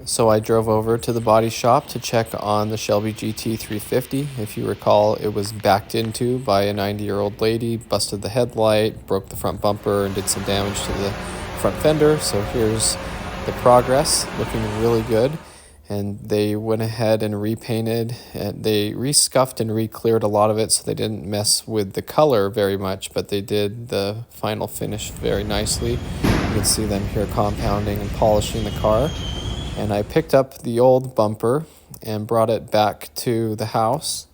So I drove over to the body shop to check on the Shelby GT350. If you recall, it was backed into by a 90-year-old lady, busted the headlight, broke the front bumper, and did some damage to the front fender. So here's the progress, looking really good. And they went ahead and repainted, and they rescuffed and re-cleared a lot of it, so they didn't mess with the color very much, but they did the final finish very nicely. You can see them here compounding and polishing the car. And I picked up the old bumper and brought it back to the house.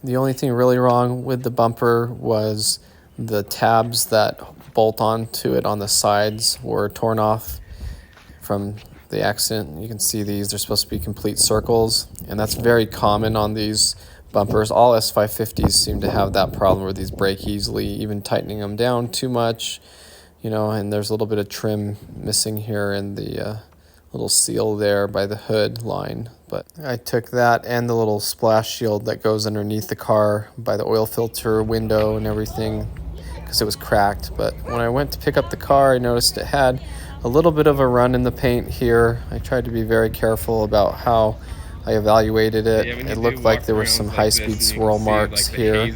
The only thing really wrong with the bumper was the tabs that bolt onto it on the sides were torn off from the accident. You can see these, they're supposed to be complete circles, and that's very common on these bumpers. All S550s seem to have that problem where these break easily, even tightening them down too much, and there's a little bit of trim missing here in the little seal there by the hood line. But I took that and the little splash shield that goes underneath the car by the oil filter window and everything, because it was cracked. But when I went to pick up the car, I noticed it had a little bit of a run in the paint here. I tried to be very careful about how I evaluated it. It looked like there were some high-speed swirl marks here.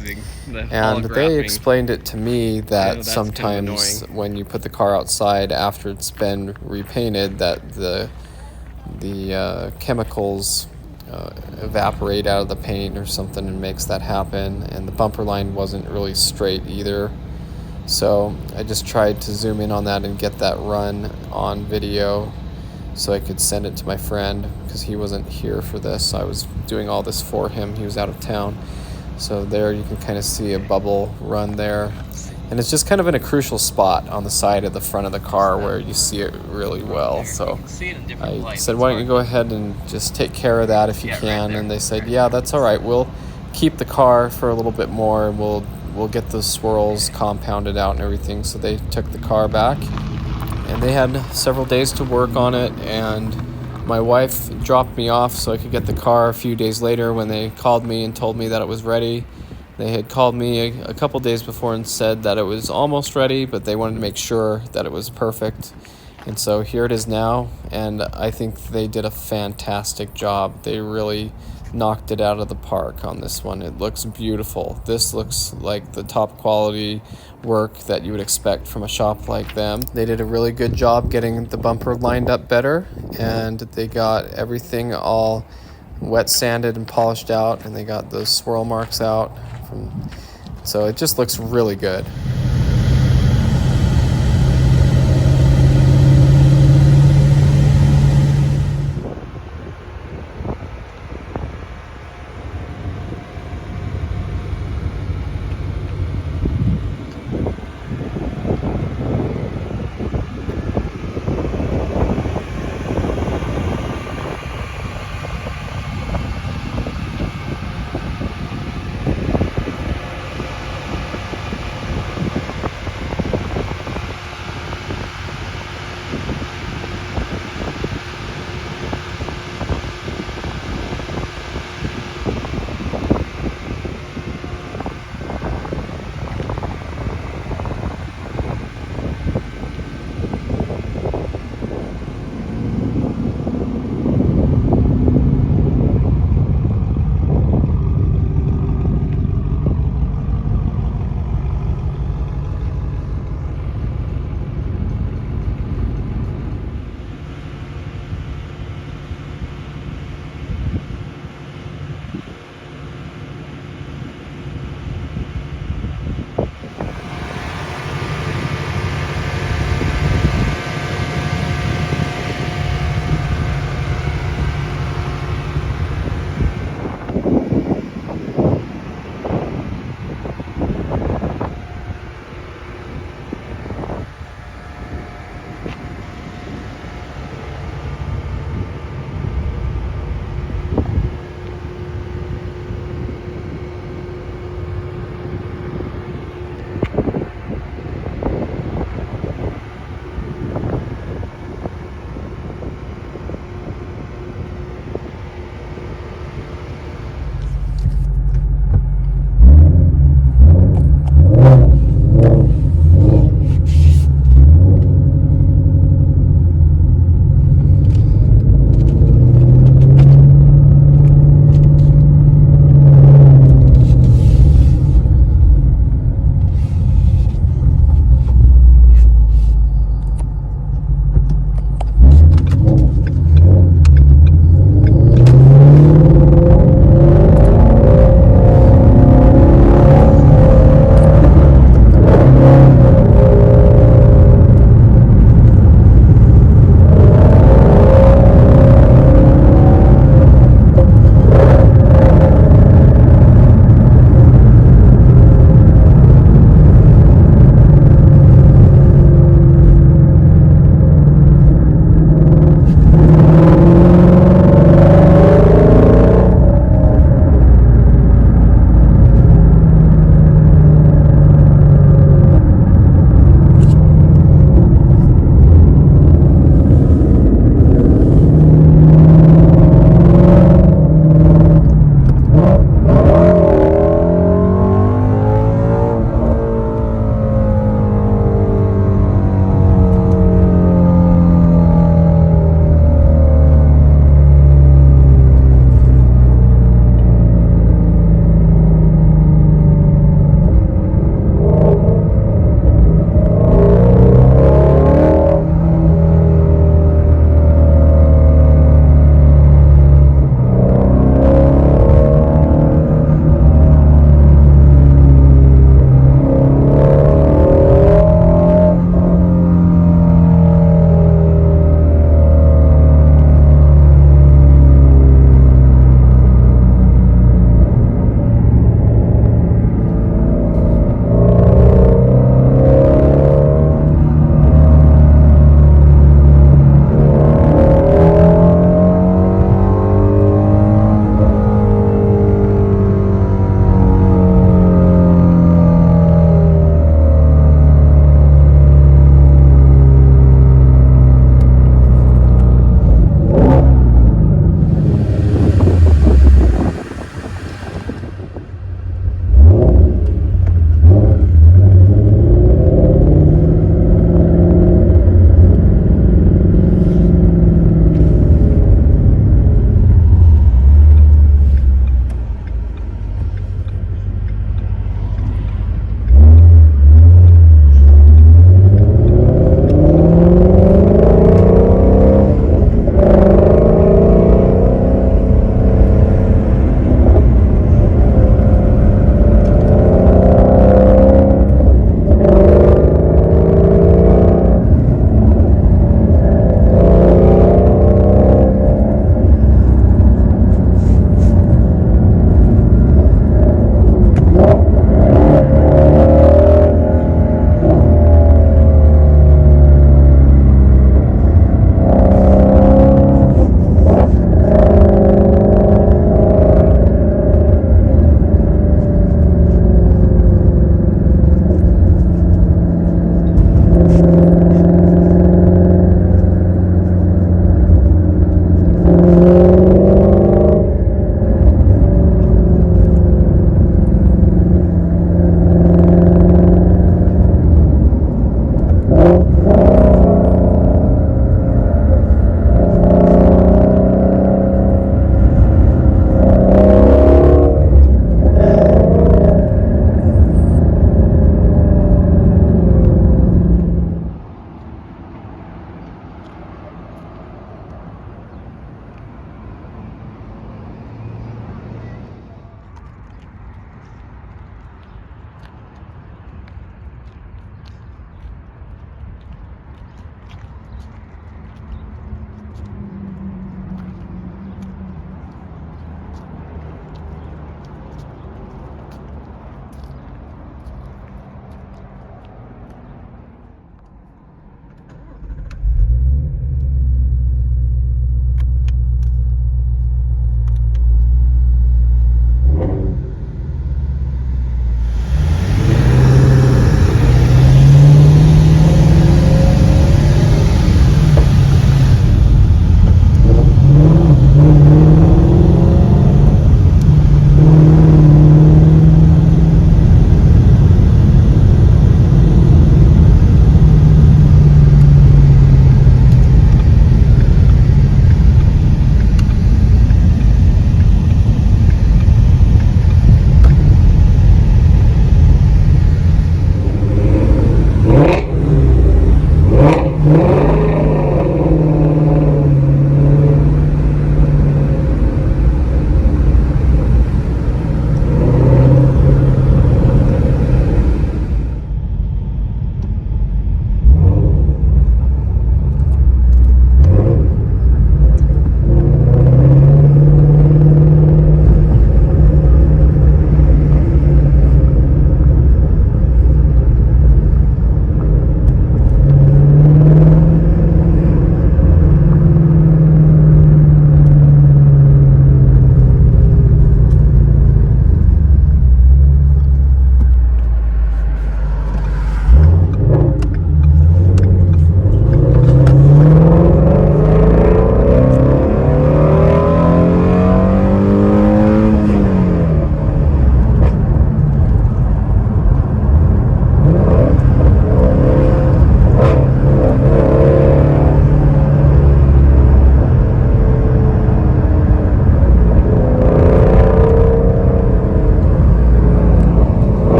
And they explained it to me that sometimes when you put the car outside after it's been repainted, that the chemicals evaporate out of the paint or something and makes that happen. And the bumper line wasn't really straight either. So I just tried to zoom in on that and get that run on video so I could send it to my friend, because he wasn't here for this. I was doing all this for him. He was out of town. So there you can kind of see a bubble run there. And it's just kind of in a crucial spot on the side of the front of the car where you see it really well. So I said, why don't you go ahead and just take care of that if you can? And they said, yeah, that's all right. We'll keep the car for a little bit more, and we'll get those swirls compounded out and everything. So they took the car back, and they had several days to work on it, and my wife dropped me off so I could get the car a few days later when they called me and told me that it was ready. They had called me a couple days before and said that it was almost ready, but they wanted to make sure that it was perfect. And so here it is now, and I think they did a fantastic job. They really knocked it out of the park on this one. It looks beautiful. This looks like the top quality work that you would expect from a shop like them. They did a really good job getting the bumper lined up better, and they got everything all wet sanded and polished out, and they got those swirl marks out. So it just looks really good.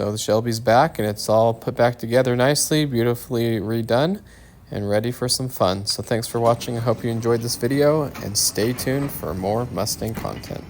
So the Shelby's back and it's all put back together nicely, beautifully redone, and ready for some fun. So thanks for watching. I hope you enjoyed this video, and stay tuned for more Mustang content.